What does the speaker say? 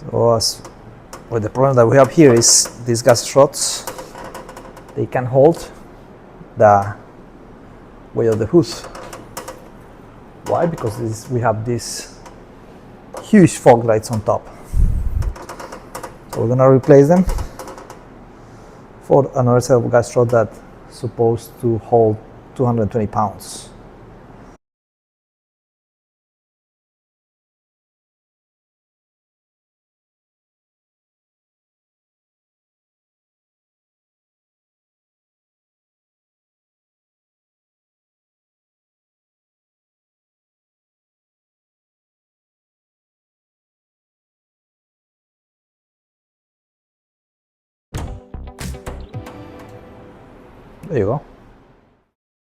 So the problem that we have here is these gas struts, they can hold the weight of the hood. Why? Because we have these huge fog lights on top. So we're gonna replace them for another set of gas strut that's supposed to hold 220 pounds. There you go.